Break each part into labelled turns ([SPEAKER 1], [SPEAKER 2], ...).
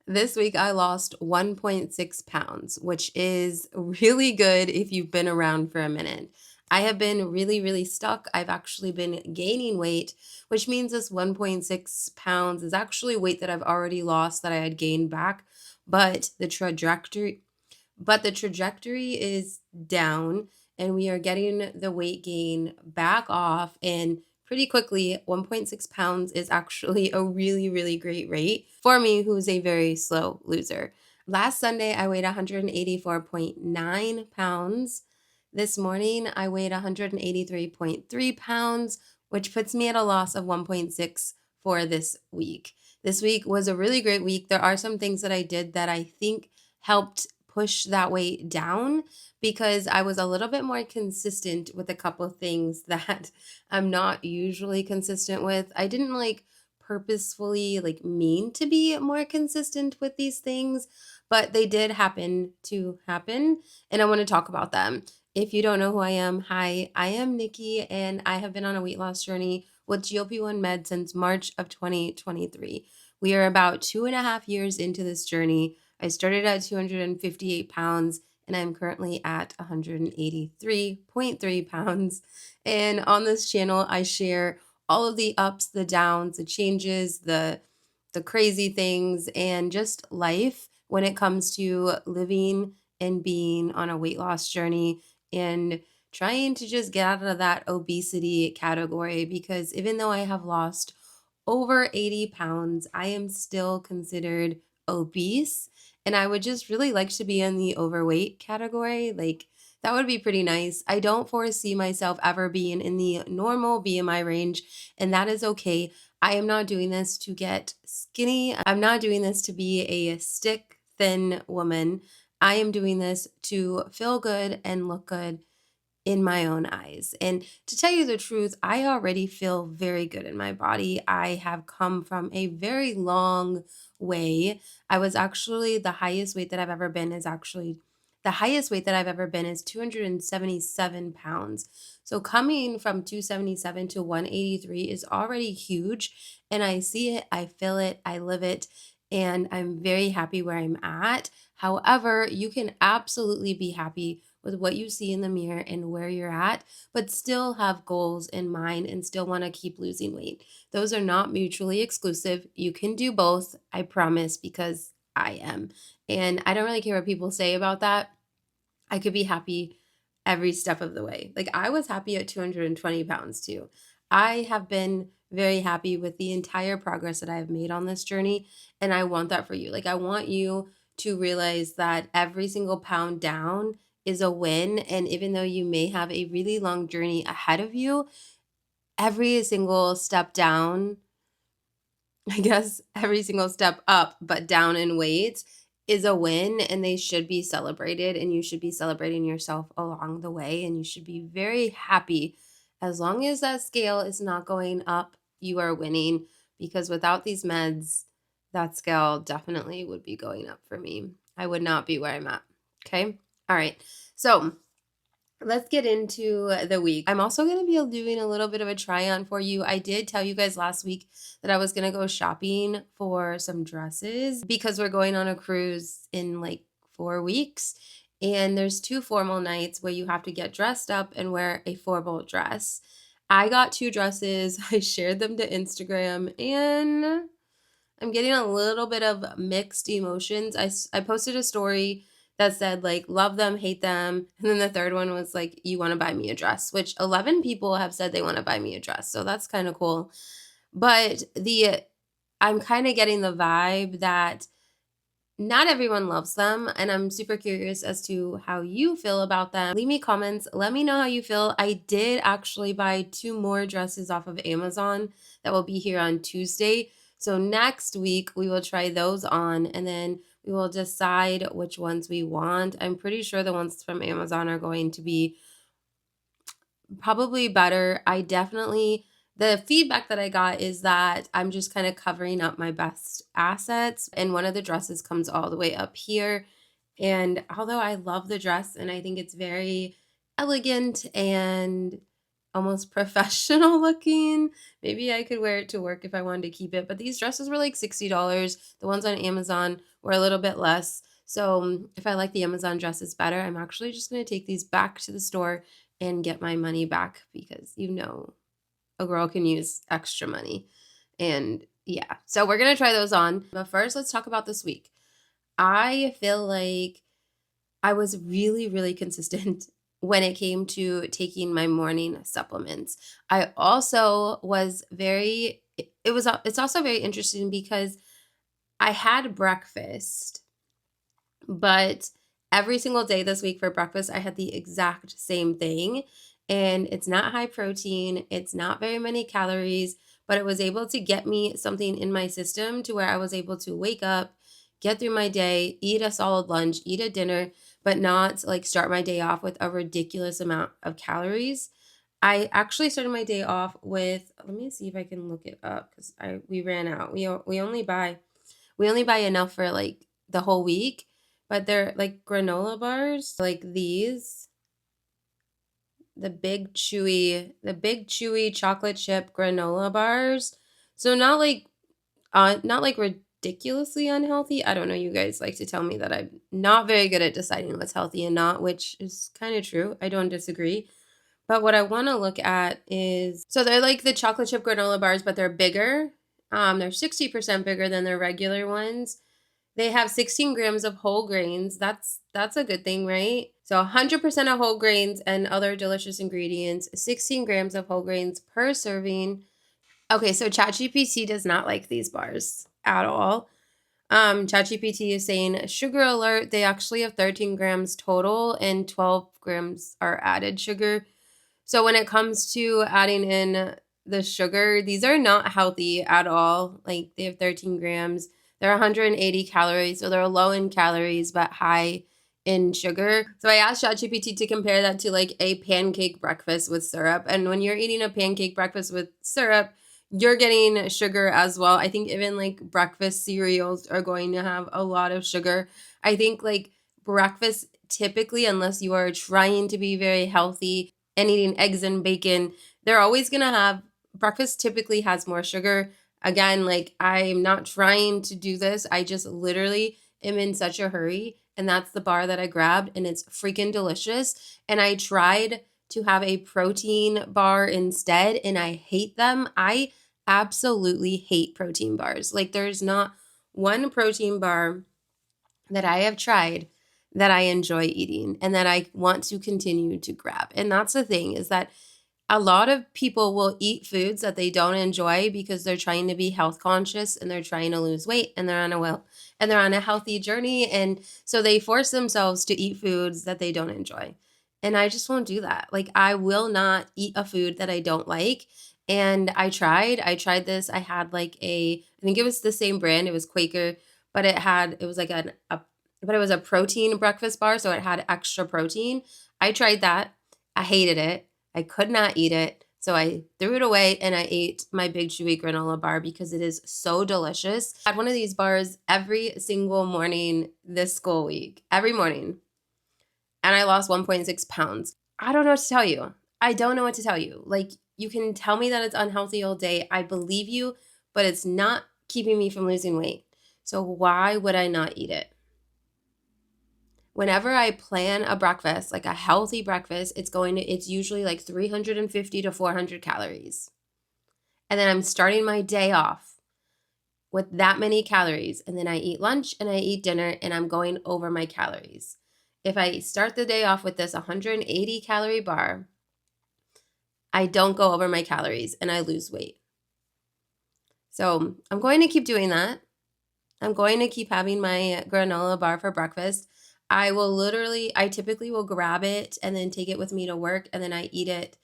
[SPEAKER 1] This week I lost 1.6 pounds, which is really good if you've been around for a minute. I have been really stuck. I've actually been gaining weight, which means this 1.6 pounds is actually weight that I've already lost that I had gained back, but the trajectory is down, and we are getting the weight gain back off and pretty quickly. 1.6 pounds is actually a really great rate for me, who's a very slow loser. Last Sunday, I weighed 184.9 pounds. This morning, I weighed 183.3 pounds, which puts me at a loss of 1.6 for this week. This week was a really great week. There are some things that I did that I think helped push that weight down because I was a little bit more consistent with a couple of things that I'm not usually consistent with. I didn't purposefully mean to be more consistent with these things, but they did happen to happen, and I want to talk about them. If you don't know who I am, hi, I am Nikki, and I have been on a weight loss journey with GLP-1 med since March of 2023. We are about 2.5 years into this journey. I started at 258 pounds, and I'm currently at 183.3 pounds. And on this channel, I share all of the ups, the downs, the changes, the crazy things, and just life when it comes to living and being on a weight loss journey and trying to just get out of that obesity category, because even though I have lost over 80 pounds, I am still considered obese. And I would just really like to be in the overweight category. That would be pretty nice. I don't foresee myself ever being in the normal BMI range, and that is okay. I am not doing this to get skinny. I'm not doing this to be a stick thin woman. I am doing this to feel good and look good in my own eyes. And to tell you the truth, I already feel very good in my body. I have come from a very long way. I was actually the highest weight that I've ever been is actually the highest weight that I've ever been is 277 pounds. So coming from 277 to 183 is already huge. And I see it, I feel it, I live it, and I'm very happy where I'm at. However, you can absolutely be happy with what you see in the mirror and where you're at, but still have goals in mind and still want to keep losing weight. Those are not mutually exclusive. You can do both, I promise, because I am. And I don't really care what people say about that. I could be happy every step of the way. I was happy at 220 pounds too. I have been very happy with the entire progress that I have made on this journey. And I want that for you. I want you to realize that every single pound down is a win. And even though you may have a really long journey ahead of you, every single step down, I guess every single step up, but down in weight is a win, and they should be celebrated, and you should be celebrating yourself along the way, and you should be very happy. As long as that scale is not going up, you are winning, because without these meds, that scale definitely would be going up for me. I would not be where I'm at. Okay. All right. So let's get into the week. I'm also going to be doing a little bit of a try on for you. I did tell you guys last week that I was going to go shopping for some dresses because we're going on a cruise in 4 weeks. And there's 2 formal nights where you have to get dressed up and wear a formal dress. I got 2 dresses. I shared them to Instagram, and I'm getting a little bit of mixed emotions. I posted a story that said love them, hate them. And then the third one was you want to buy me a dress, which 11 people have said they want to buy me a dress. So that's kind of cool. But I'm kind of getting the vibe that not everyone loves them, and I'm super curious as to how you feel about them. Leave me comments. Let me know how you feel. I did actually buy 2 more dresses off of Amazon that will be here on Tuesday. So next week we will try those on, and then we will decide which ones we want. I'm pretty sure the ones from Amazon are going to be probably better. The feedback that I got is that I'm just kind of covering up my best assets. And one of the dresses comes all the way up here. And although I love the dress and I think it's very elegant and almost professional looking. Maybe I could wear it to work if I wanted to keep it. But these dresses were like $60. The ones on Amazon were a little bit less. So if I like the Amazon dresses better, I'm actually just going to take these back to the store and get my money back because a girl can use extra money. And yeah, so we're going to try those on. But first, let's talk about this week. I feel like I was really, really consistent when it came to taking my morning supplements. I also was it's also very interesting because I had breakfast, but every single day this week for breakfast, I had the exact same thing. And it's not high protein, it's not very many calories, but it was able to get me something in my system to where I was able to wake up, get through my day, eat a solid lunch, eat a dinner, but not like start my day off with a ridiculous amount of calories. I actually started my day off with, let me see if I can look it up because we ran out. We only buy enough for like the whole week, but they're like granola bars, like these, the big chewy chocolate chip granola bars. So not like ridiculously unhealthy. I don't know, you guys like to tell me that I'm not very good at deciding what's healthy and not, which is kind of true. I don't disagree. But what I want to look at is, so they're like the chocolate chip granola bars, but they're bigger. They're 60% bigger than their regular ones. They have 16 grams of whole grains. That's a good thing, right? So 100% of whole grains and other delicious ingredients, 16 grams of whole grains per serving. Okay, so ChatGPT does not like these bars at all. ChatGPT is saying, sugar alert, they actually have 13 grams total and 12 grams are added sugar. So when it comes to adding in the sugar, these are not healthy at all. Like they have 13 grams. They're 180 calories, so they're low in calories but high in sugar. So I asked ChatGPT to compare that to like a pancake breakfast with syrup. And when you're eating a pancake breakfast with syrup, you're getting sugar as well. I think even like breakfast cereals are going to have a lot of sugar. I think like breakfast typically, unless you are trying to be very healthy and eating eggs and bacon, they're always going to have, breakfast typically has more sugar. Again, like I'm not trying to do this. I just literally am in such a hurry. And that's the bar that I grabbed and it's freaking delicious. And I tried to have a protein bar instead and I hate them. I absolutely hate protein bars. Like there's not one protein bar that I have tried that I enjoy eating and that I want to continue to grab. And that's the thing, is that a lot of people will eat foods that they don't enjoy because they're trying to be health conscious and they're trying to lose weight and they're on a healthy journey, and so they force themselves to eat foods that they don't enjoy. And I just won't do that. Like I will not eat a food that I don't like. And I tried this. I had like I think it was the same brand. It was Quaker, but it was like but it was a protein breakfast bar, so it had extra protein. I tried that. I hated it. I could not eat it. So I threw it away and I ate my big chewy granola bar because it is so delicious. I had one of these bars every single morning this school week, every morning. And I lost 1.6 pounds. I don't know what to tell you. I don't know what to tell you. Like, you can tell me that it's unhealthy all day. I believe you, but it's not keeping me from losing weight. So why would I not eat it? Whenever I plan a breakfast, like a healthy breakfast, it's usually like 350 to 400 calories. And then I'm starting my day off with that many calories. And then I eat lunch and I eat dinner and I'm going over my calories. If I start the day off with this 180 calorie bar, I don't go over my calories and I lose weight. So I'm going to keep doing that. I'm going to keep having my granola bar for breakfast. I typically will grab it and then take it with me to work, and then I eat it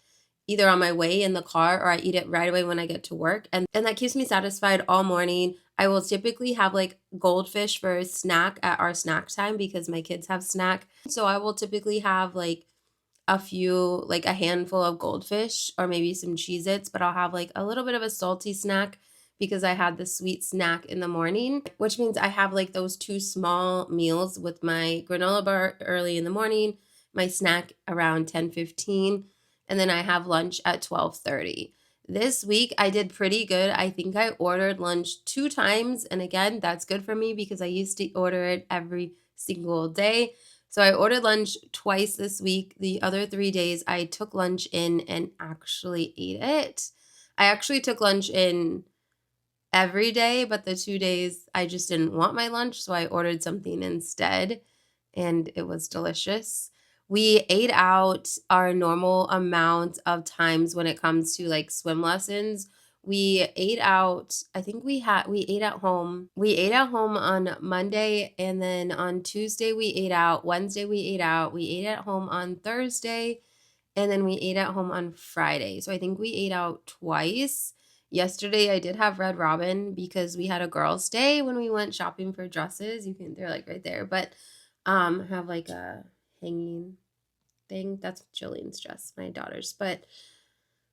[SPEAKER 1] either on my way in the car or I eat it right away when I get to work. And that keeps me satisfied all morning. I will typically have like goldfish for a snack at our snack time because my kids have snack. So I will typically have like a handful of goldfish or maybe some Cheez-Its, but I'll have like a little bit of a salty snack because I had the sweet snack in the morning, which means I have like those two small meals with my granola bar early in the morning, my snack around 10:15, and then I have lunch at 12:30. This week I did pretty good. I think I ordered lunch 2 times, and again, that's good for me because I used to order it every single day. So I ordered lunch twice this week. The other 3 days I took lunch in and actually ate it. I actually took lunch in every day, but the 2 days I just didn't want my lunch, so I ordered something instead, and it was delicious. We ate out our normal amount of times when it comes to, like, swim lessons. We ate out, I think we ate at home. We ate at home on Monday, and then on Tuesday we ate out, Wednesday we ate out, we ate at home on Thursday, and then we ate at home on Friday. So I think we ate out twice. Yesterday I did have Red Robin because we had a girls' day when we went shopping for dresses. They're like right there, but have like a hanging thing. That's Jillian's dress, my daughter's. But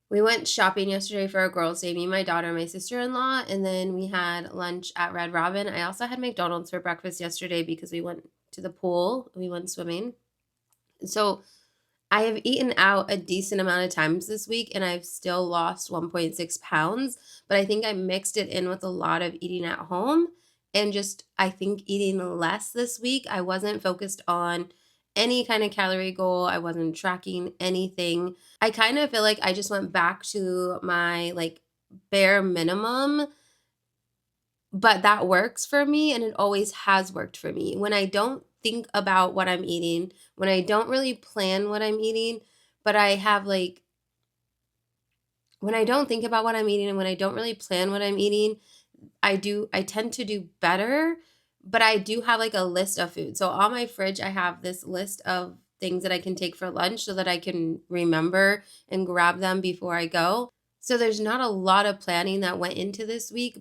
[SPEAKER 1] we went shopping yesterday for a girls' day, me, my daughter, my sister-in-law, and then we had lunch at Red Robin. I also had McDonald's for breakfast yesterday because we went to the pool. We went swimming. So I have eaten out a decent amount of times this week and I've still lost 1.6 pounds, but I think I mixed it in with a lot of eating at home and just, I think, eating less this week. I wasn't focused on any kind of calorie goal. I wasn't tracking anything. I kind of feel like I just went back to my like bare minimum, but that works for me and it always has worked for me. When I don't think about what I'm eating, when I don't really plan what I'm eating, but I have like, when I don't think about what I'm eating and when I don't really plan what I'm eating, I tend to do better, but I do have like a list of food. So on my fridge, I have this list of things that I can take for lunch so that I can remember and grab them before I go. So there's not a lot of planning that went into this week,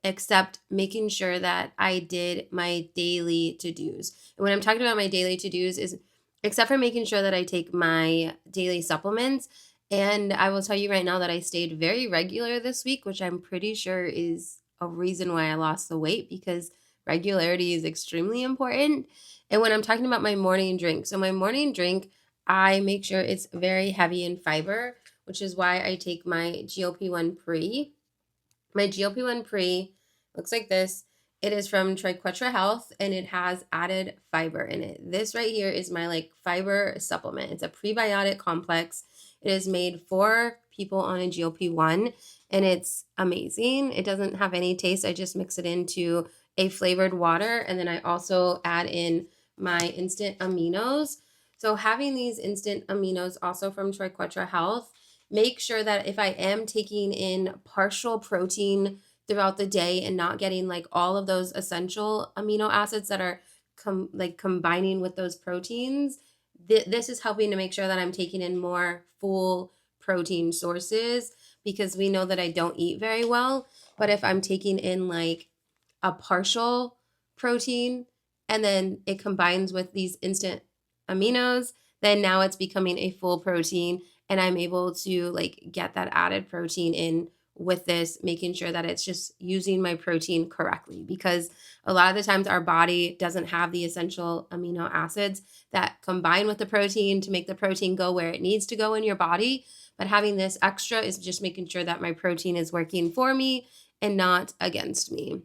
[SPEAKER 1] except making sure that I did my daily to-dos. And when I'm talking about my daily to-dos is except for making sure that I take my daily supplements. And I will tell you right now that I stayed very regular this week, which I'm pretty sure is a reason why I lost the weight because regularity is extremely important. And when I'm talking about my morning drink, so my morning drink, I make sure it's very heavy in fiber, which is why I take my GLP-1 pre. My GLP-1 pre looks like this. It is from Triquetra Health and it has added fiber in it. This right here is my like fiber supplement. It's a prebiotic complex. It is made for people on a GLP-1 and it's amazing. It doesn't have any taste. I just mix it into a flavored water and then I also add in my instant aminos. So having these instant aminos also from Triquetra Health, make sure that if I am taking in partial protein throughout the day and not getting like all of those essential amino acids that are combining with those proteins, this is helping to make sure that I'm taking in more full protein sources because we know that I don't eat very well. But if I'm taking in like a partial protein and then it combines with these instant aminos, then now it's becoming a full protein and I'm able to like get that added protein in with this, making sure that it's just using my protein correctly because a lot of the times our body doesn't have the essential amino acids that combine with the protein to make the protein go where it needs to go in your body. But having this extra is just making sure that my protein is working for me and not against me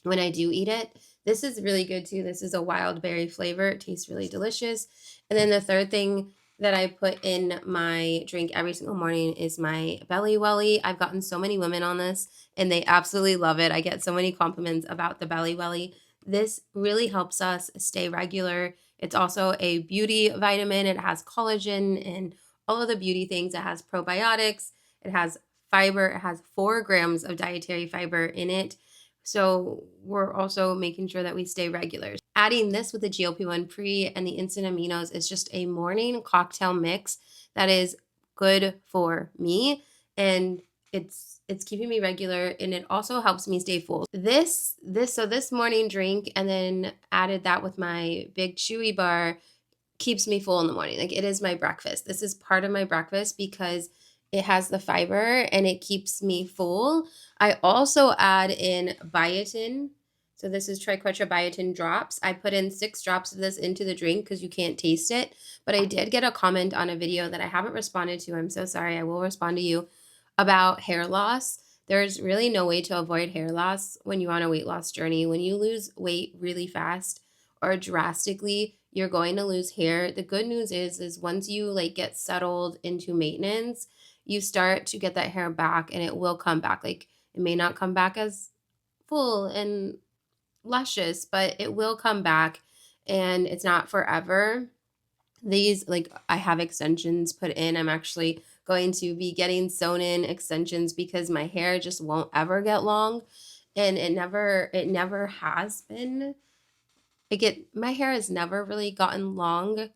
[SPEAKER 1] when I do eat it. This is really good too. This is a wild berry flavor. It tastes really delicious. And then the third thing that I put in my drink every single morning is my Belly Welly. I've gotten so many women on this and they absolutely love it. I get so many compliments about the Belly Welly. This really helps us stay regular. It's also a beauty vitamin. It has collagen and all of the beauty things. It has probiotics. It has fiber. It has 4 grams of dietary fiber in it. So we're also making sure that we stay regular. Adding this with the GLP-1 pre and the instant aminos is just a morning cocktail mix that is good for me and it's keeping me regular and it also helps me stay full. This morning drink and then added that with my big chewy bar keeps me full in the morning. Like it is my breakfast. This is part of my breakfast because it has the fiber and it keeps me full. I also add in biotin. So this is triclotribiotin drops. I put in 6 drops of this into the drink because you can't taste it. But I did get a comment on a video that I haven't responded to. I'm so sorry. I will respond to you about hair loss. There's really no way to avoid hair loss when you're on a weight loss journey. When you lose weight really fast or drastically, you're going to lose hair. The good news is once you like get settled into maintenance, you start to get that hair back and it will come back. Like it may not come back as full and luscious, but it will come back and it's not forever. These, like, I have extensions put in. I'm actually going to be getting sewn in extensions because my hair just won't ever get long, and it never has been. My hair has never really gotten long,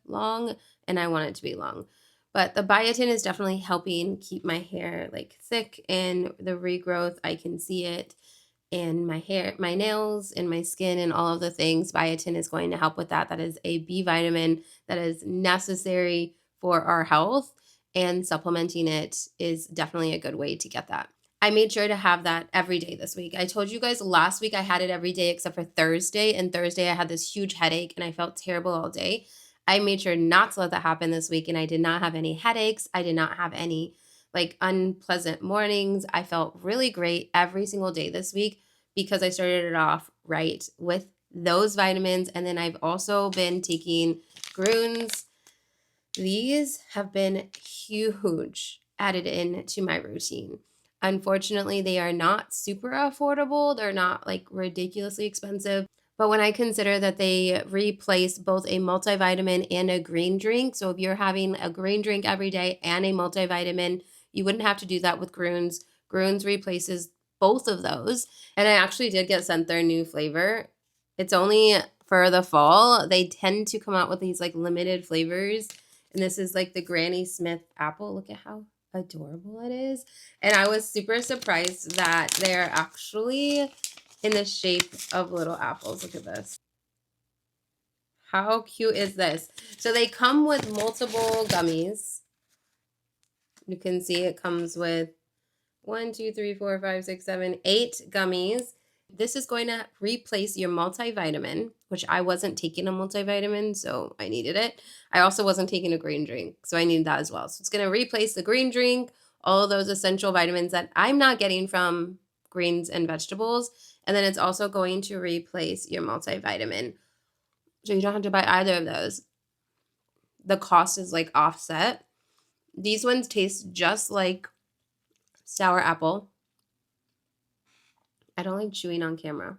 [SPEAKER 1] and I want it to be long. But the biotin is definitely helping keep my hair like thick and the regrowth. I can see it in my hair, my nails, and my skin, and all of the things. Biotin is going to help with that. That is a B vitamin that is necessary for our health, and supplementing it is definitely a good way to get that. I made sure to have that every day this week. I told you guys last week I had it every day except for Thursday, and Thursday I had this huge headache and I felt terrible all day. I made sure not to let that happen this week, and I did not have any headaches. I did not have any like unpleasant mornings. I felt really great every single day this week because I started it off right with those vitamins. And then I've also been taking Grunes. These have been huge added in to my routine. Unfortunately, they are not super affordable. They're not like ridiculously expensive. But when I consider that they replace both a multivitamin and a green drink, so if you're having a green drink every day and a multivitamin, you wouldn't have to do that with Grunes. Grunes replaces both of those. And I actually did get sent their new flavor. It's only for the fall. They tend to come out with these like limited flavors. And this is like the Granny Smith apple. Look at how adorable it is. And I was super surprised that they're actually in the shape of little apples. Look at this. How cute is this? So they come with multiple gummies. You can see it comes with 1, 2, 3, 4, 5, 6, 7, 8 gummies. This is going to replace your multivitamin, which I wasn't taking a multivitamin, so I needed it. I also wasn't taking a green drink, so I needed that as well. So it's going to replace the green drink, all of those essential vitamins that I'm not getting from greens and vegetables. And then it's also going to replace your multivitamin. So you don't have to buy either of those. The cost is like offset. These ones taste just like sour apple. I don't like chewing on camera.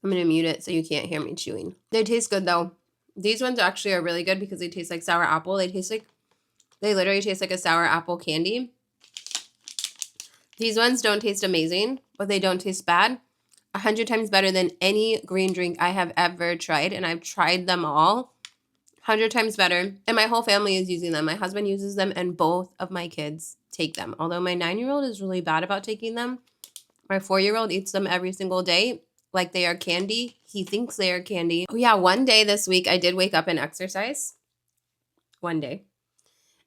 [SPEAKER 1] I'm going to mute it so you can't hear me chewing. They taste good though. These ones actually are really good because they taste like sour apple. They literally taste like a sour apple candy. These ones don't taste amazing, but they don't taste bad. 100 times better than any green drink I have ever tried, and I've tried them all. 100 times better, and my whole family is using them. My husband uses them, and both of my kids take them. Although my 9-year-old is really bad about taking them. My 4-year-old eats them every single day like they are candy. He thinks they are candy. Oh yeah, one day this week I did wake up and exercise. One day.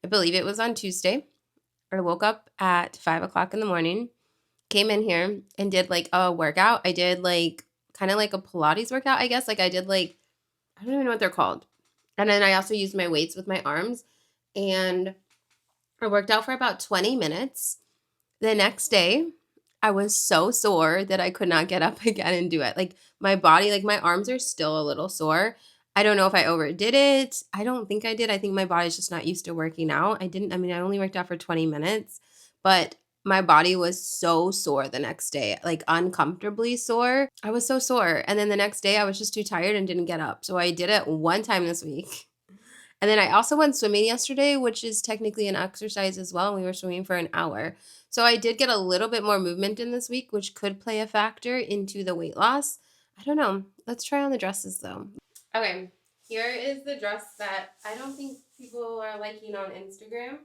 [SPEAKER 1] I believe it was on Tuesday. I woke up at 5 o'clock in the morning, came in here and did like a workout. I did like kind of like a Pilates workout, I guess. Like I did like, I don't even know what they're called. And then I also used my weights with my arms, and I worked out for about 20 minutes. The next day, I was so sore that I could not get up again and do it. Like my body, like my arms are still a little sore. I don't know if I overdid it. I don't think I did. I think my body's just not used to working out. I only worked out for 20 minutes, but my body was so sore the next day, like uncomfortably sore. I was so sore. And then the next day I was just too tired and didn't get up. So I did it one time this week. And then I also went swimming yesterday, which is technically an exercise as well. And we were swimming for an hour. So I did get a little bit more movement in this week, which could play a factor into the weight loss. I don't know. Let's try on the dresses though. Okay, here is the dress that I don't think people are liking on Instagram.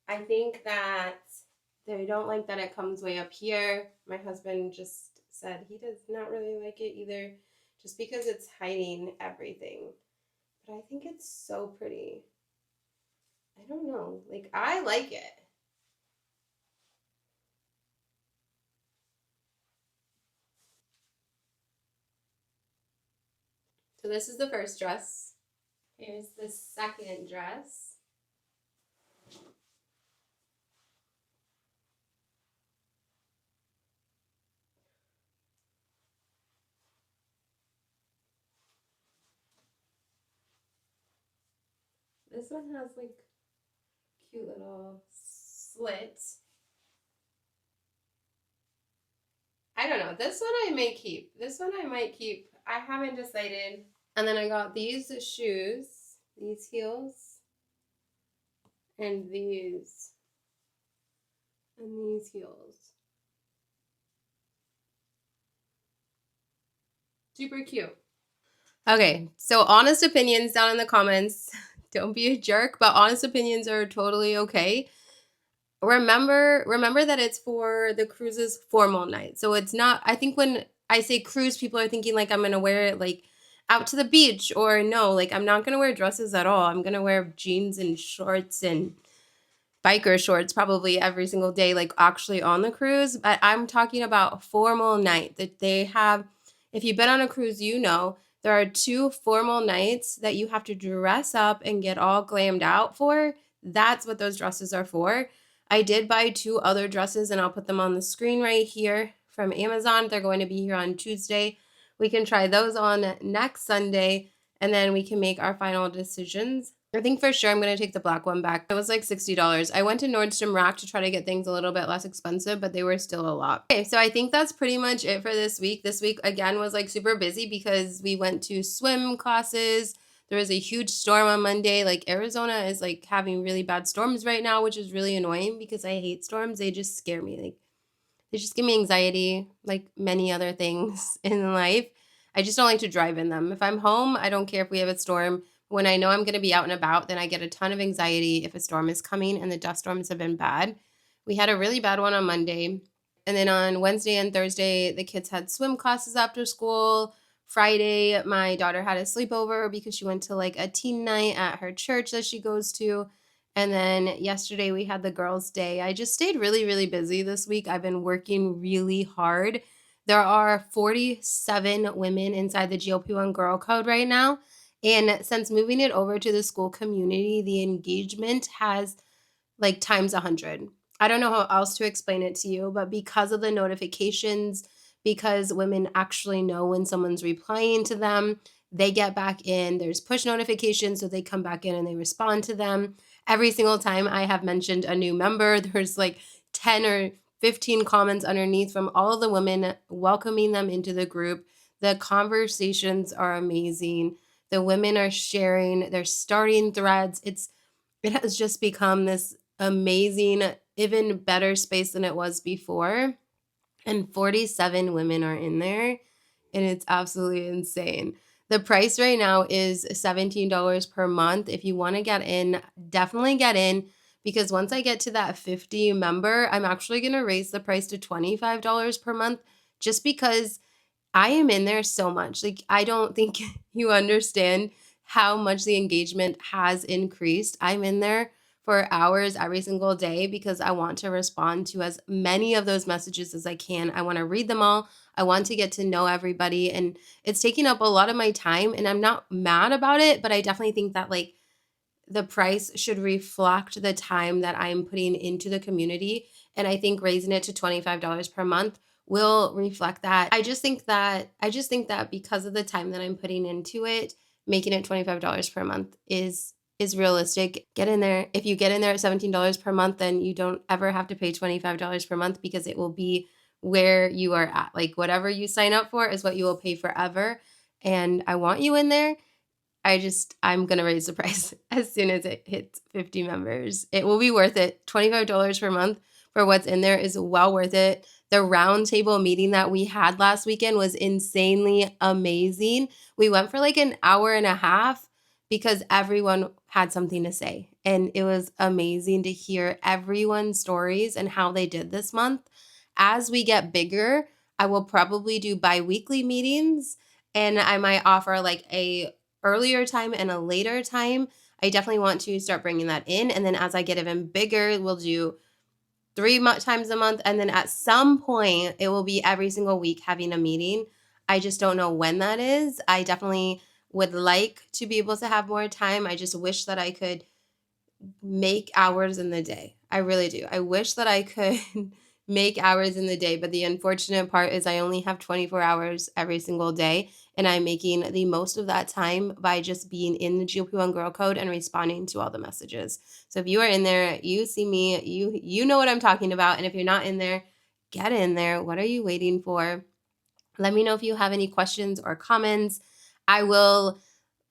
[SPEAKER 1] I think that they don't like that it comes way up here. My husband just said he does not really like it either, just because it's hiding everything. But I think it's so pretty. I don't know. Like, I like it. So this is the first dress. Here's the second dress. This one has like cute little slits. I don't know. This one I may keep. This one I might keep. I haven't decided. And then I got these shoes, these heels, and these heels. Super cute. Okay, so honest opinions down in the comments. Don't be a jerk, but honest opinions are totally okay. Remember that it's for the cruise's formal night. So it's not, I think when I say cruise, people are thinking like I'm gonna wear it like out to the beach, or no, like I'm not gonna wear dresses at all. I'm gonna wear jeans and shorts and biker shorts probably every single day, like actually on the cruise. But I'm talking about formal night that they have. If you've been on a cruise, you know there are 2 formal nights that you have to dress up and get all glammed out for. That's what those dresses are for. I did buy 2 other dresses and I'll put them on the screen right here from Amazon. They're going to be here on Tuesday. We can try those on next Sunday and then we can make our final decisions. I think for sure I'm going to take the black one back. It was like $60. I went to Nordstrom Rack to try to get things a little bit less expensive, but they were still a lot. Okay, so I think that's pretty much it for this week. This week, again, was like super busy because we went to swim classes. There was a huge storm on Monday. Like Arizona is like having really bad storms right now, which is really annoying because I hate storms. They just scare me. Like they just give me anxiety, like many other things in life. I just don't like to drive in them. If I'm home, I don't care if we have a storm. When I know I'm going to be out and about, then I get a ton of anxiety if a storm is coming, and the dust storms have been bad. We had a really bad one on Monday. And then on Wednesday and Thursday, the kids had swim classes after school. Friday, my daughter had a sleepover because she went to like a teen night at her church that she goes to. And then yesterday we had the girls' day. I just stayed really, really busy this week. I've been working really hard. There are 47 women inside the GLP1 Girl Code right now. And since moving it over to the school community, the engagement has like times 100. I don't know how else to explain it to you, but because of the notifications, because women actually know when someone's replying to them, they get back in. There's push notifications, so they come back in and they respond to them. Every single time I have mentioned a new member, there's like 10 or 15 comments underneath from all of the women welcoming them into the group. The conversations are amazing. The women are sharing, they're starting threads. It has just become this amazing, even better space than it was before. And 47 women are in there, and it's absolutely insane. The price right now is $17 per month. If you want to get in, definitely get in, because once I get to that 50 member, I'm actually going to raise the price to $25 per month, just because I am in there so much. Like, I don't think you understand how much the engagement has increased. I'm in there for hours every single day because I want to respond to as many of those messages as I can. I want to read them all. I want to get to know everybody. And it's taking up a lot of my time, and I'm not mad about it, but I definitely think that like the price should reflect the time that I'm putting into the community. And I think raising it to $25 per month will reflect that. I just think that because of the time that I'm putting into it, making it $25 per month is realistic. Get in there. If you get in there at $17 per month, then you don't ever have to pay $25 per month because it will be where you are at. Like whatever you sign up for is what you will pay forever. And I want you in there. I'm going to raise the price as soon as it hits 50 members. It will be worth it. $25 per month for what's in there is well worth it. The roundtable meeting that we had last weekend was insanely amazing. We went for like an hour and a half because everyone had something to say. And it was amazing to hear everyone's stories and how they did this month. As we get bigger, I will probably do bi-weekly meetings, and I might offer like a earlier time and a later time. I definitely want to start bringing that in. And then as I get even bigger, we'll do 3 times a month. And then at some point, it will be every single week having a meeting. I just don't know when that is. I definitely would like to be able to have more time. I just wish that I could make hours in the day. I really do. I wish that I could make hours in the day, but the unfortunate part is I only have 24 hours every single day, and I'm making the most of that time by just being in the GLP-1 Girl Code and responding to all the messages. So if you are in there, you see me, you know what I'm talking about, and if you're not in there, get in there. What are you waiting for? Let me know if you have any questions or comments. I will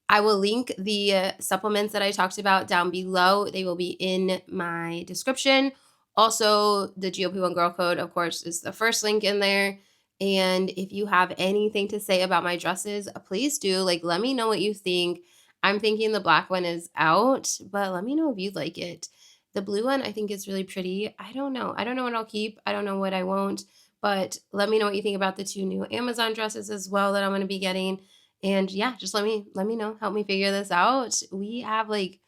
[SPEAKER 1] link the supplements that I talked about down below. They will be in my description. Also, the GLP1 Girl Code, of course, is the first link in there. And if you have anything to say about my dresses, please do. Like, let me know what you think. I'm thinking the black one is out, but let me know if you'd like it. The blue one, I think is really pretty. I don't know. I don't know what I'll keep. I don't know what I won't. But let me know what you think about the 2 new Amazon dresses as well that I'm going to be getting. And yeah, just let me know. Help me figure this out. We have like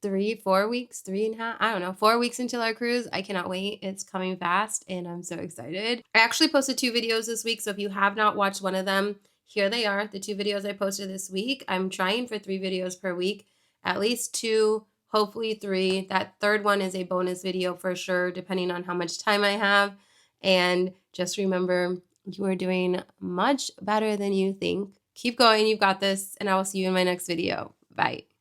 [SPEAKER 1] 3-4 weeks, 3.5, I don't know, 4 weeks until our cruise. I cannot wait. It's coming fast and I'm so excited. I actually posted 2 videos this week. So if you have not watched one of them, here they are, the 2 videos I posted this week. I'm trying for 3 videos per week, at least 2, hopefully 3. That third one is a bonus video for sure, depending on how much time I have. And just remember, you are doing much better than you think. Keep going. You've got this. And I will see you in my next video. Bye.